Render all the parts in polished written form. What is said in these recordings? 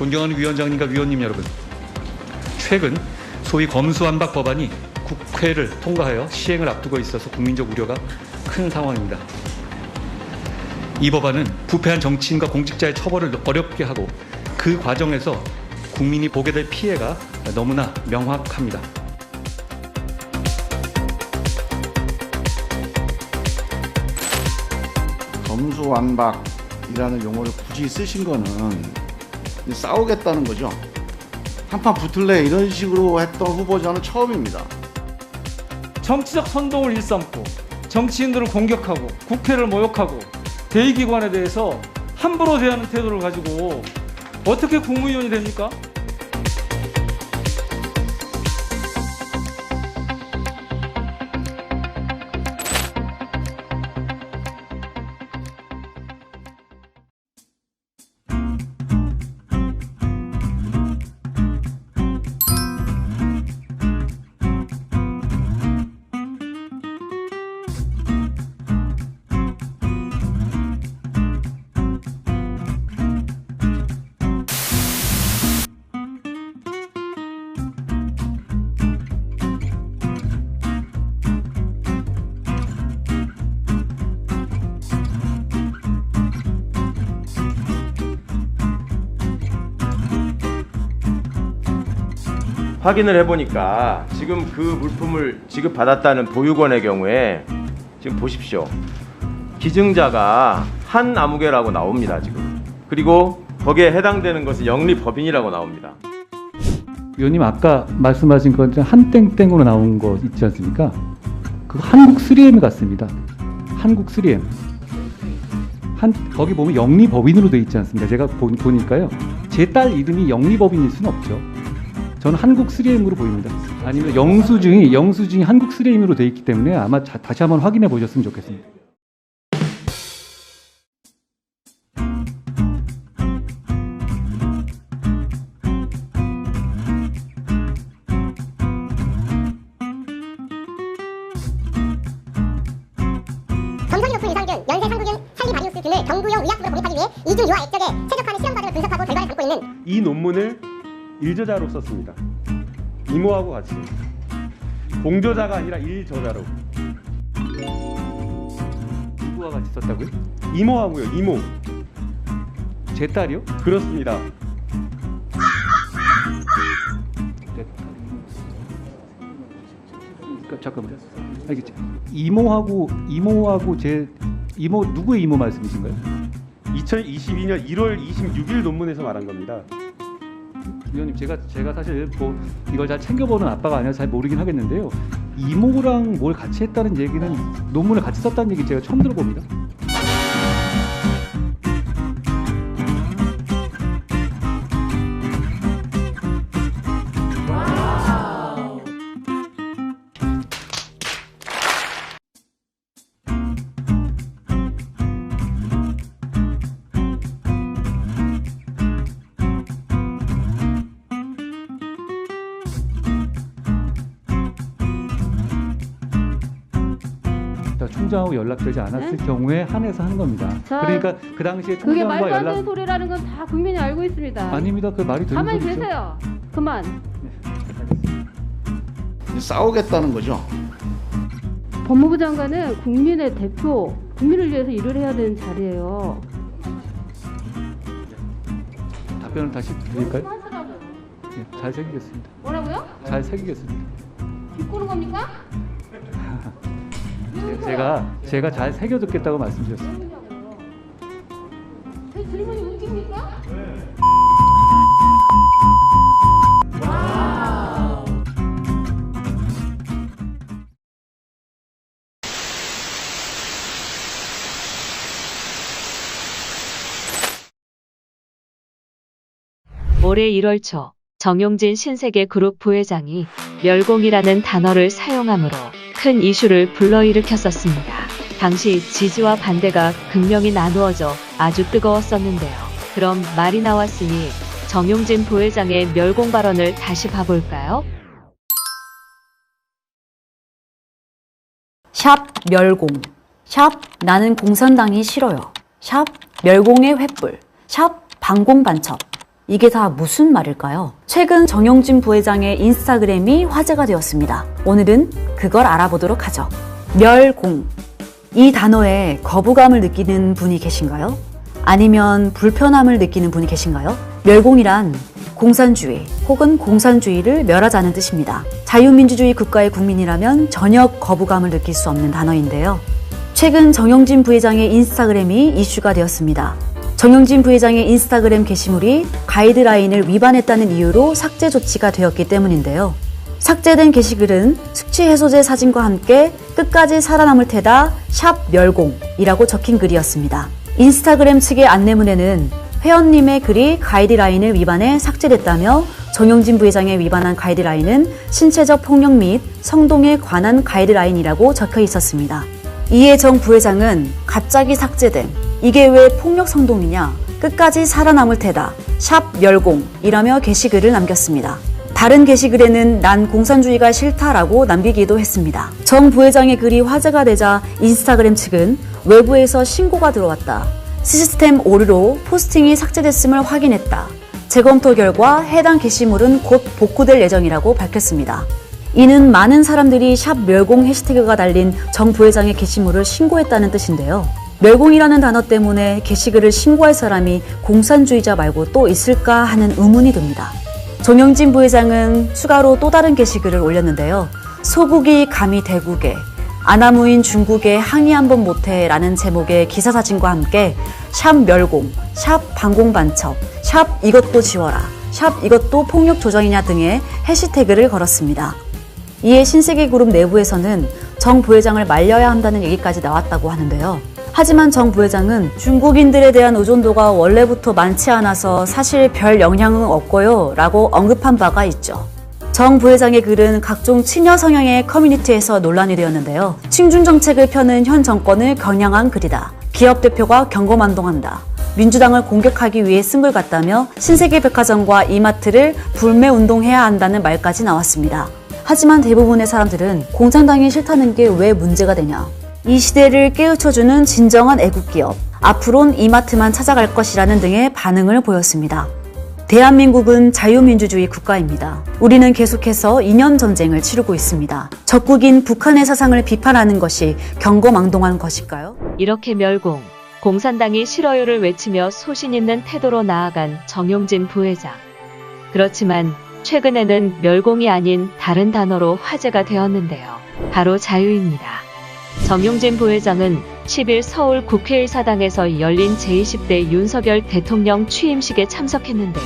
존경하는 위원장님과 위원님 여러분, 최근 소위 검수완박 법안이 국회를 통과하여 시행을 앞두고 있어서 국민적 우려가 큰 상황입니다. 이 법안은 부패한 정치인과 공직자의 처벌을 어렵게 하고 그 과정에서 국민이 보게 될 피해가 너무나 명확합니다. 검수완박이라는 용어를 굳이 쓰신 거는 싸우겠다는 거죠. 한판 붙을래 이런 식으로 했던 후보자는 처음입니다. 정치적 선동을 일삼고 정치인들을 공격하고 국회를 모욕하고 대의기관에 대해서 함부로 대하는 태도를 가지고 어떻게 국무위원이 됩니까? 확인을 해보니까 지금 그 물품을 지급받았다는 보육원의 경우에 지금 보십시오. 기증자가 한 아무개라고 나옵니다. 지금. 그리고 거기에 해당되는 것은 영리법인이라고 나옵니다. 위원님 아까 말씀하신 건 한땡땡으로 나온 거 있지 않습니까? 그 한국 3M 같습니다. 한국 3M. 거기 보면 영리법인으로 되어 있지 않습니까? 제가 보니까요. 제 딸 이름이 영리법인일 수는 없죠. 저는 한국 3M으로 보입니다. 아니면 영수증이 한국 3M으로 되어 있기 때문에 아마 다시 한번 확인해 보셨으면 좋겠습니다. 정선이로프 유산균, 연쇄 상구균, 살리바리우스 균을 경구용 의약품으로 공입하기 위해 이중 유아 액젓에 최적화하는 실험 과정을 분석하고 결과를 담고 있는 이 논문을 일저자로 썼습니다. 이모하고 같이. 공저자가 아니라 일저자로. 누구와 같이 썼다고요? 이모하고요. 이모. 제 딸이요? 그렇습니다. 잠깐만요. 알겠지? 이모하고 누구의 이모 말씀이신가요? 2022년 1월 26일 논문에서 말한 겁니다. 위원님 제가 사실 이걸 잘 챙겨보는 아빠가 아니라 잘 모르긴 하겠는데요. 이모랑 뭘 같이 했다는 얘기는 논문을 같이 썼다는 얘기 제가 처음 들어봅니다. 총장하고 연락되지 않았을 경우에 한해서 한 겁니다. 그러니까 그 당시에 그게 총장과 말도 안 되는 소리라는 건 다 국민이 알고 있습니다. 아닙니다. 그 말이 되는 가만히 소리죠. 계세요. 그만. 싸우겠다는 거죠. 법무부 장관은 국민의 대표, 국민을 위해서 일을 해야 되는 자리예요. 답변을 다시 드릴까요? 하시라고요. 네, 잘 새기겠습니다. 뭐라고요? 잘 새기겠습니다. 비꼬는 겁니까? 제가 잘 새겨듣겠다고 말씀드렸습니다. 제 질문이 웃깁니까? 올해 1월 초 정용진 신세계그룹 부회장이 멸공이라는 단어를 사용함으로 큰 이슈를 불러일으켰었습니다. 당시 지지와 반대가 극명히 나누어져 아주 뜨거웠었는데요. 그럼 말이 나왔으니 정용진 부회장의 멸공 발언을 다시 봐볼까요? 샵 멸공, 샵 나는 공산당이 싫어요, 샵 멸공의 횃불, 샵 반공반첩. 이게 다 무슨 말일까요? 최근 정용진 부회장의 인스타그램이 화제가 되었습니다. 오늘은 그걸 알아보도록 하죠. 멸공. 이 단어에 거부감을 느끼는 분이 계신가요? 아니면 불편함을 느끼는 분이 계신가요? 멸공이란 공산주의 혹은 공산주의를 멸하자는 뜻입니다. 자유민주주의 국가의 국민이라면 전혀 거부감을 느낄 수 없는 단어인데요. 최근 정용진 부회장의 인스타그램이 이슈가 되었습니다. 정용진 부회장의 인스타그램 게시물이 가이드라인을 위반했다는 이유로 삭제 조치가 되었기 때문인데요. 삭제된 게시글은 숙취 해소제 사진과 함께 끝까지 살아남을 테다 샵 멸공이라고 적힌 글이었습니다. 인스타그램 측의 안내문에는 회원님의 글이 가이드라인을 위반해 삭제됐다며 정용진 부회장의 위반한 가이드라인은 신체적 폭력 및 성동에 관한 가이드라인이라고 적혀 있었습니다. 이에 정 부회장은 갑자기 삭제된 이게 왜 폭력 성동이냐 끝까지 살아남을 테다 샵 멸공이라며 게시글을 남겼습니다. 다른 게시글에는 난 공산주의가 싫다라고 남기기도 했습니다. 정 부회장의 글이 화제가 되자 인스타그램 측은 외부에서 신고가 들어왔다. 시스템 오류로 포스팅이 삭제됐음을 확인했다. 재검토 결과 해당 게시물은 곧 복구될 예정이라고 밝혔습니다. 이는 많은 사람들이 샵 멸공 해시태그가 달린 정 부회장의 게시물을 신고했다는 뜻인데요. 멸공이라는 단어 때문에 게시글을 신고할 사람이 공산주의자 말고 또 있을까 하는 의문이 듭니다. 정용진 부회장은 추가로 또 다른 게시글을 올렸는데요. 소국이 감히 대국에, 아나무인 중국에 항의 한번 못해 라는 제목의 기사사진과 함께 샵 멸공, 샵 반공반첩, 샵 이것도 지워라, 샵 이것도 폭력 조장이냐 등의 해시태그를 걸었습니다. 이에 신세계그룹 내부에서는 정 부회장을 말려야 한다는 얘기까지 나왔다고 하는데요. 하지만 정 부회장은 중국인들에 대한 의존도가 원래부터 많지 않아서 사실 별 영향은 없고요 라고 언급한 바가 있죠. 정 부회장의 글은 각종 친여 성향의 커뮤니티에서 논란이 되었는데요. 친중 정책을 펴는 현 정권을 겨냥한 글이다. 기업 대표가 경고만동한다. 민주당을 공격하기 위해 쓴 글 같다며 신세계백화점과 이마트를 불매운동해야 한다는 말까지 나왔습니다. 하지만 대부분의 사람들은 공산당이 싫다는 게 왜 문제가 되냐. 이 시대를 깨우쳐주는 진정한 애국기업, 앞으론 이마트만 찾아갈 것이라는 등의 반응을 보였습니다. 대한민국은 자유민주주의 국가입니다. 우리는 계속해서 이념 전쟁을 치르고 있습니다. 적국인 북한의 사상을 비판하는 것이 경거망동한 것일까요? 이렇게 멸공, 공산당이 싫어요를 외치며 소신 있는 태도로 나아간 정용진 부회장. 그렇지만 최근에는 멸공이 아닌 다른 단어로 화제가 되었는데요. 바로 자유입니다. 정용진 부회장은 10일 서울 국회의사당에서 열린 제20대 윤석열 대통령 취임식에 참석했는데요.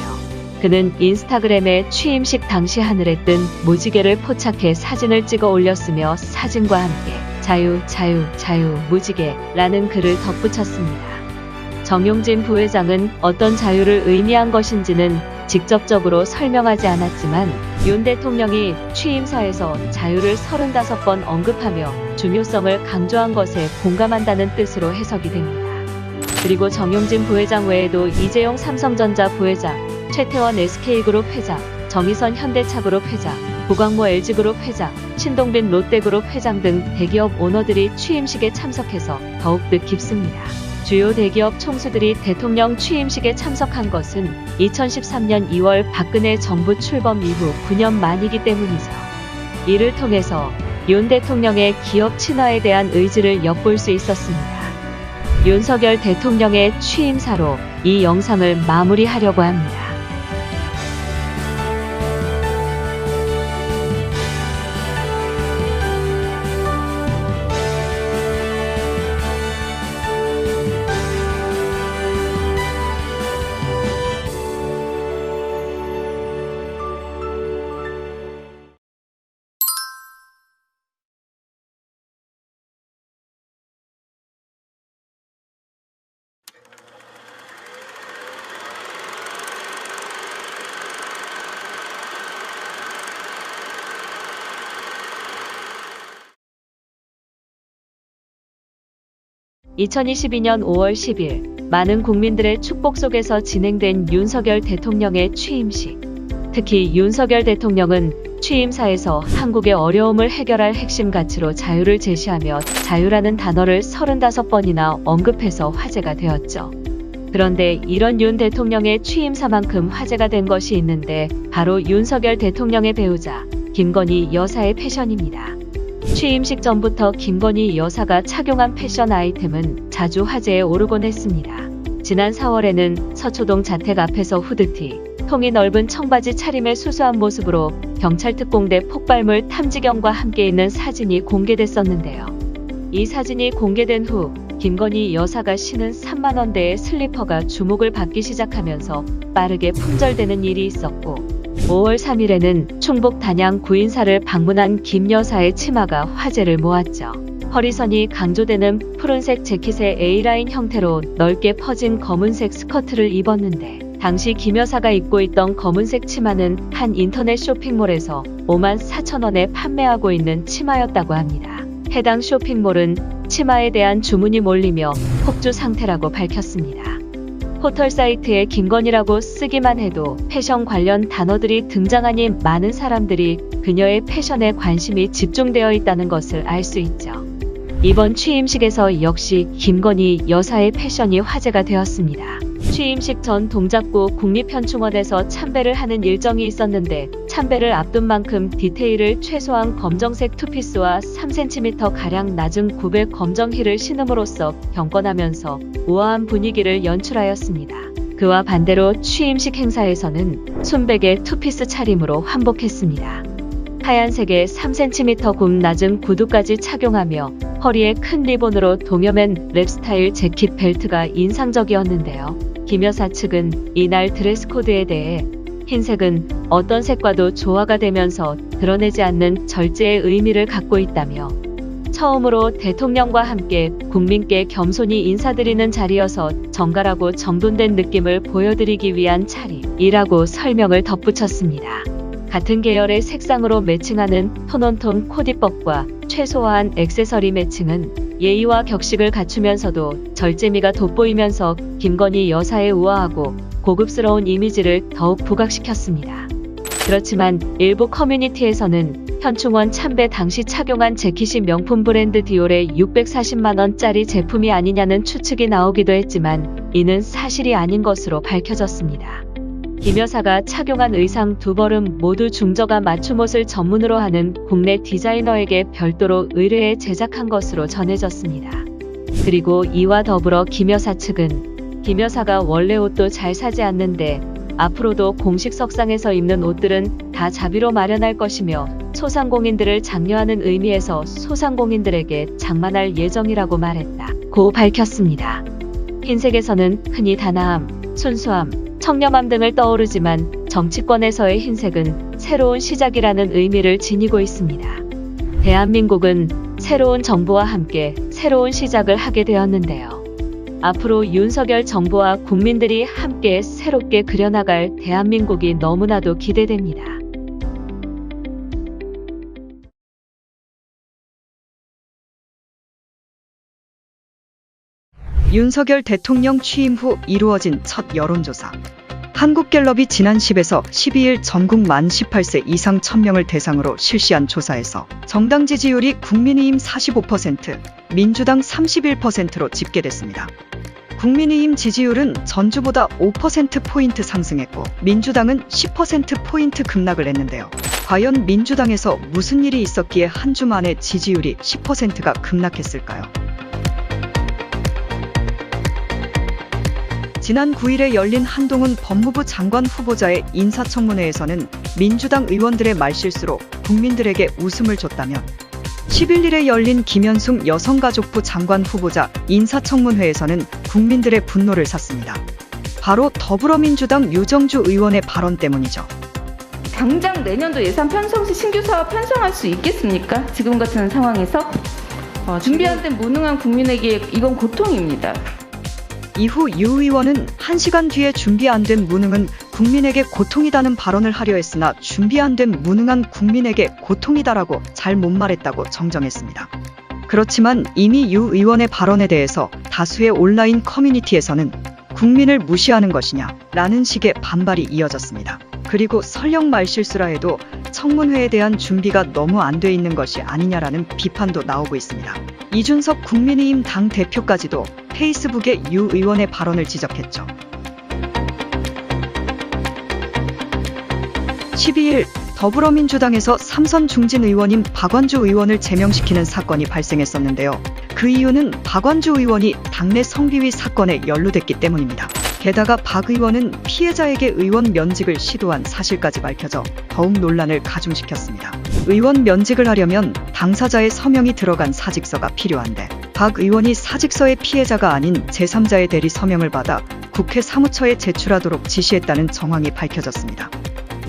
그는 인스타그램에 취임식 당시 하늘에 뜬 무지개를 포착해 사진을 찍어 올렸으며 사진과 함께 자유, 자유, 자유, 무지개라는 글을 덧붙였습니다. 정용진 부회장은 어떤 자유를 의미한 것인지는 직접적으로 설명하지 않았지만 윤 대통령이 취임사에서 자유를 35번 언급하며 중요성을 강조한 것에 공감한다는 뜻으로 해석이 됩니다. 그리고 정용진 부회장 외에도 이재용 삼성전자 부회장, 최태원 SK그룹 회장, 정의선 현대차그룹 회장, 고광모 LG그룹 회장, 신동빈 롯데그룹 회장 등 대기업 오너들이 취임식에 참석해서 더욱 뜻깊습니다. 주요 대기업 총수들이 대통령 취임식에 참석한 것은 2013년 2월 박근혜 정부 출범 이후 9년 만이기 때문이죠. 이를 통해서 윤 대통령의 기업 친화에 대한 의지를 엿볼 수 있었습니다. 윤석열 대통령의 취임사로 이 영상을 마무리하려고 합니다. (2022년 5월 10일) 많은 국민들의 축복 속에서 진행된 윤석열 대통령의 취임식. 특히 윤석열 대통령은 취임사에서 한국의 어려움을 해결할 핵심 가치로 자유를 제시하며 자유라는 단어를 35번이나 언급해서 화제가 되었죠. 그런데 이런 윤 대통령의 취임사만큼 화제가 된 것이 있는데 바로 윤석열 대통령의 배우자 김건희 여사의 패션입니다. 취임식 전부터 김건희 여사가 착용한 패션 아이템은 자주 화제에 오르곤 했습니다. 지난 4월에는 서초동 자택 앞에서 후드티, 통이 넓은 청바지 차림의 수수한 모습으로 경찰 특공대 폭발물 탐지경과 함께 있는 사진이 공개됐었는데요. 이 사진이 공개된 후 김건희 여사가 신은 3만 원대의 슬리퍼가 주목을 받기 시작하면서 빠르게 품절되는 일이 있었고 5월 3일에는 충북 단양 구인사를 방문한 김 여사의 치마가 화제를 모았죠. 허리선이 강조되는 푸른색 재킷에 A라인 형태로 넓게 퍼진 검은색 스커트를 입었는데 당시 김 여사가 입고 있던 검은색 치마는 한 인터넷 쇼핑몰에서 5만 4천 원에 판매하고 있는 치마였다고 합니다. 해당 쇼핑몰은 치마에 대한 주문이 몰리며 폭주 상태라고 밝혔습니다. 포털 사이트에 김건희라고 쓰기만 해도 패션 관련 단어들이 등장하니 많은 사람들이 그녀의 패션에 관심이 집중되어 있다는 것을 알 수 있죠. 이번 취임식에서 역시 김건희 여사의 패션이 화제가 되었습니다. 취임식 전 동작구 국립현충원에서 참배를 하는 일정이 있었는데 참배를 앞둔 만큼 디테일을 최소한 검정색 투피스와 3cm가량 낮은 구백 검정 힐을 신음으로써 경건하면서 우아한 분위기를 연출하였습니다. 그와 반대로 취임식 행사에서는 순백의 투피스 차림으로 환복했습니다. 하얀색의 3cm 굽 낮은 구두까지 착용하며 허리에 큰 리본으로 동여맨 랩스타일 재킷 벨트가 인상적이었는데요. 김 여사 측은 이날 드레스 코드에 대해 흰색은 어떤 색과도 조화가 되면서 드러내지 않는 절제의 의미를 갖고 있다며 처음으로 대통령과 함께 국민께 겸손히 인사드리는 자리여서 정갈하고 정돈된 느낌을 보여드리기 위한 차림이라고 설명을 덧붙였습니다. 같은 계열의 색상으로 매칭하는 톤온톤 코디법과 최소화한 액세서리 매칭은 예의와 격식을 갖추면서도 절제미가 돋보이면서 김건희 여사의 우아하고 고급스러운 이미지를 더욱 부각시켰습니다. 그렇지만 일부 커뮤니티에서는 현충원 참배 당시 착용한 재킷이 명품 브랜드 디올의 640만 원짜리 제품이 아니냐는 추측이 나오기도 했지만 이는 사실이 아닌 것으로 밝혀졌습니다. 김 여사가 착용한 의상 두 벌은 모두 중저가 맞춤옷을 전문으로 하는 국내 디자이너에게 별도로 의뢰해 제작한 것으로 전해졌습니다. 그리고 이와 더불어 김 여사 측은 김 여사가 원래 옷도 잘 사지 않는데 앞으로도 공식 석상에서 입는 옷들은 다 자비로 마련할 것이며 소상공인들을 장려하는 의미에서 소상공인들에게 장만할 예정이라고 말했다고 밝혔습니다. 흰색에서는 흔히 단아함, 순수함, 청렴함 등을 떠오르지만 정치권에서의 흰색은 새로운 시작이라는 의미를 지니고 있습니다. 대한민국은 새로운 정부와 함께 새로운 시작을 하게 되었는데요. 앞으로 윤석열 정부와 국민들이 함께 새롭게 그려나갈 대한민국이 너무나도 기대됩니다. 윤석열 대통령 취임 후 이루어진 첫 여론조사. 한국갤럽이 지난 10에서 12일 전국 만 18세 이상 1000명을 대상으로 실시한 조사에서 정당 지지율이 국민의힘 45%, 민주당 31%로 집계됐습니다. 국민의힘 지지율은 전주보다 5%포인트 상승했고 민주당은 10%포인트 급락을 했는데요. 과연 민주당에서 무슨 일이 있었기에 한 주 만에 지지율이 10%가 급락했을까요? 지난 9일에 열린 한동훈 법무부 장관 후보자의 인사청문회에서는 민주당 의원들의 말실수로 국민들에게 웃음을 줬다면 11일에 열린 김현숙 여성가족부 장관 후보자 인사청문회에서는 국민들의 분노를 샀습니다. 바로 더불어민주당 유정주 의원의 발언 때문이죠. 당장 내년도 예산 편성 시 신규 사업 편성할 수 있겠습니까? 지금 같은 상황에서 준비한 데 무능한 국민에게 이건 고통입니다. 이후 유 의원은 1시간 뒤에 준비 안 된 무능은 국민에게 고통이다는 발언을 하려 했으나 준비 안 된 무능한 국민에게 고통이다라고 잘못 말했다고 정정했습니다. 그렇지만 이미 유 의원의 발언에 대해서 다수의 온라인 커뮤니티에서는 국민을 무시하는 것이냐 라는 식의 반발이 이어졌습니다. 그리고 설령 말실수라 해도 청문회에 대한 준비가 너무 안 돼 있는 것이 아니냐라는 비판도 나오고 있습니다. 이준석 국민의힘 당대표까지도 페이스북에 유 의원의 발언을 지적했죠. 12일 더불어민주당에서 삼선 중진 의원인 박완주 의원을 제명시키는 사건이 발생했었는데요. 그 이유는 박완주 의원이 당내 성비위 사건에 연루됐기 때문입니다. 게다가 박 의원은 피해자에게 의원 면직을 시도한 사실까지 밝혀져 더욱 논란을 가중시켰습니다. 의원 면직을 하려면 당사자의 서명이 들어간 사직서가 필요한데 박 의원이 사직서의 피해자가 아닌 제3자의 대리 서명을 받아 국회 사무처에 제출하도록 지시했다는 정황이 밝혀졌습니다.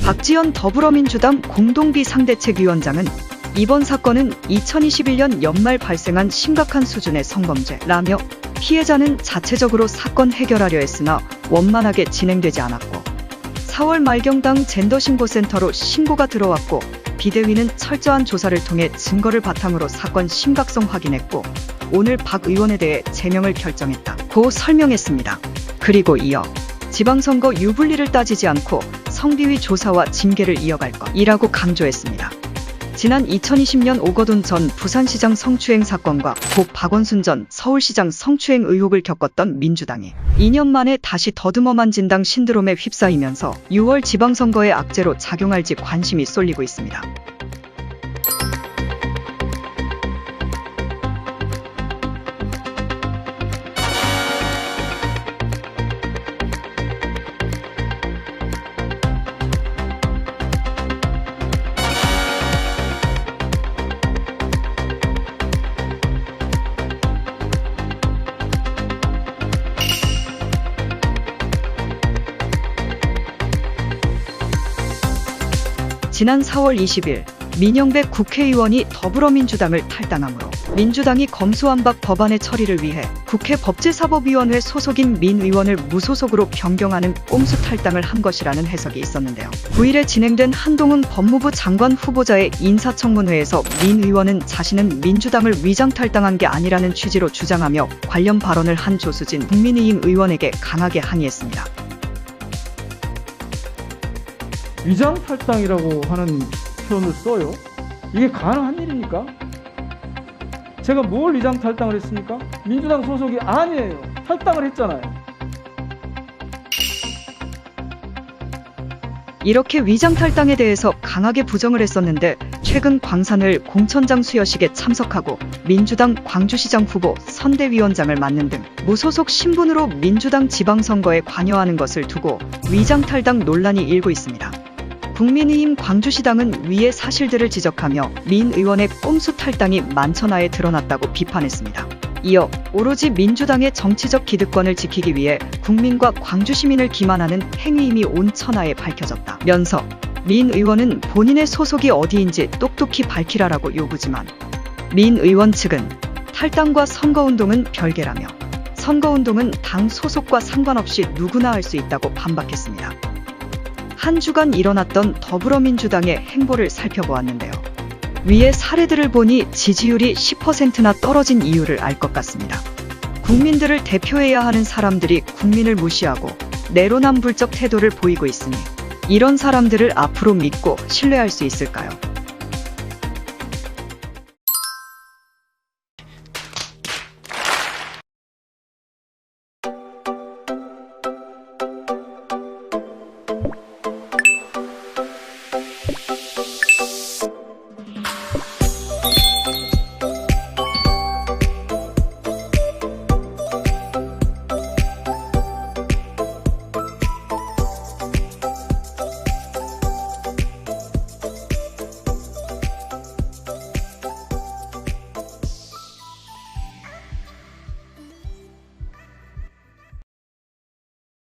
박지원 더불어민주당 공동비상대책위원장은 이번 사건은 2021년 연말 발생한 심각한 수준의 성범죄라며 피해자는 자체적으로 사건 해결하려 했으나 원만하게 진행되지 않았고 4월 말경당 젠더신고센터로 신고가 들어왔고 비대위는 철저한 조사를 통해 증거를 바탕으로 사건 심각성 확인했고 오늘 박 의원에 대해 제명을 결정했다고 설명했습니다. 그리고 이어 지방선거 유불리를 따지지 않고 성비위 조사와 징계를 이어갈 것이라고 강조했습니다. 지난 2020년 오거돈 전 부산시장 성추행 사건과 고 박원순 전 서울시장 성추행 의혹을 겪었던 민주당이 2년 만에 다시 더듬어 만진당 신드롬에 휩싸이면서 6월 지방선거의 악재로 작용할지 관심이 쏠리고 있습니다. 지난 4월 20일 민영배 국회의원이 더불어민주당을 탈당하므로 민주당이 검수완박 법안의 처리를 위해 국회 법제사법위원회 소속인 민 의원을 무소속으로 변경하는 꼼수 탈당을 한 것이라는 해석이 있었는데요. 9일에 진행된 한동훈 법무부 장관 후보자의 인사청문회에서 민 의원은 자신은 민주당을 위장 탈당한 게 아니라는 취지로 주장하며 관련 발언을 한 조수진 국민의힘 의원에게 강하게 항의했습니다. 위장 탈당이라고 하는 표현을 써요? 이게 가능한 일입니까? 제가 뭘 위장 탈당을 했습니까? 민주당 소속이 아니에요. 탈당을 했잖아요. 이렇게 위장 탈당에 대해서 강하게 부정을 했었는데 최근 광산을 공천장 수여식에 참석하고 민주당 광주시장 후보 선대위원장을 맡는 등 무소속 신분으로 민주당 지방선거에 관여하는 것을 두고 위장 탈당 논란이 일고 있습니다. 국민의힘 광주시당은 위의 사실들을 지적하며 민 의원의 꼼수 탈당이 만천하에 드러났다고 비판했습니다. 이어 오로지 민주당의 정치적 기득권을 지키기 위해 국민과 광주 시민을 기만하는 행위임이 온 천하에 밝혀졌다면서 민 의원은 본인의 소속이 어디인지 똑똑히 밝히라라고 요구지만 민 의원 측은 탈당과 선거운동은 별개라며 선거운동은 당 소속과 상관없이 누구나 할 수 있다고 반박했습니다. 한 주간 일어났던 더불어민주당의 행보를 살펴보았는데요. 위의 사례들을 보니 지지율이 10%나 떨어진 이유를 알 것 같습니다. 국민들을 대표해야 하는 사람들이 국민을 무시하고 내로남불적 태도를 보이고 있으니 이런 사람들을 앞으로 믿고 신뢰할 수 있을까요?